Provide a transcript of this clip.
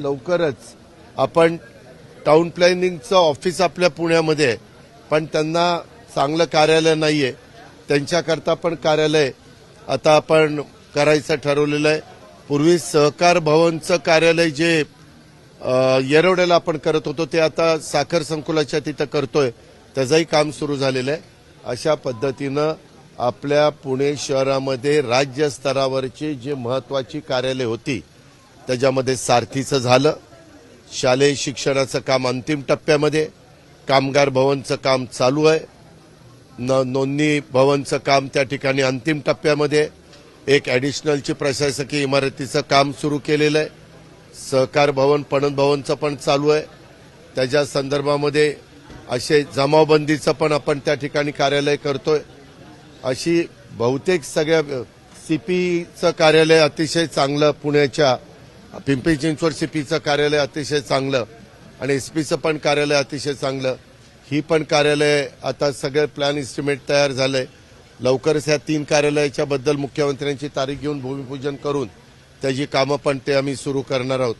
लवकरच आपण town प्लॅनिंगचं office आपल्या पुण्यामध्ये आहे, पण त्यांना चांगलं कार्यालय नाहीये, त्यांच्याकरता पण कार्यालय आता आपण करायचं ठरवलेलं आहे। पूर्वी सहकार भवनचं कार्यालय जे येरवड्याला आपण करत होतो ते आता साखर संकुलाच्या तिथं करतोय, त्याचंही काम सुरू झालेलं आहे। अशा पद्धतीनं आपल्या पुणे शहरामध्ये राज्य स्तरावरची जी महत्वाची कार्यालय होती त्याच्यामध्ये सारथीचं झालं, शालेय शिक्षणाचं काम अंतिम टप्प्यामध्ये, कामगार भवनचं काम चालू आहे, नोंदणी भवनचं काम त्या ठिकाणी अंतिम टप्प्यामध्ये, एक ॲडिशनलची प्रशासकीय इमारतीचं काम सुरू केलेलं आहे, सहकार भवन पणन भवनचं पण चालू आहे। त्याच्या संदर्भामध्ये असे जमावबंदीचं पण आपण त्या ठिकाणी कार्यालय करतोय। अशी बहुतेक सगळ्या सीपीचं कार्यालय अतिशय चांगलं, पुण्याच्या पिंपरी चिंचवड सीपीचं कार्यालय अतिशय चांगलं आणि एसपीचं पण कार्यालय अतिशय चांगलं। ही पण कार्यालय आता सगळे प्लॅन इस्टिमेट तयार झालंय। लवकरच ह्या 3 कार्यालयाच्या बद्दल मुख्यमंत्र्यांची तारीख घेऊन भूमिपूजन करून त्याची कामं पण ते आम्ही सुरू करणार आहोत।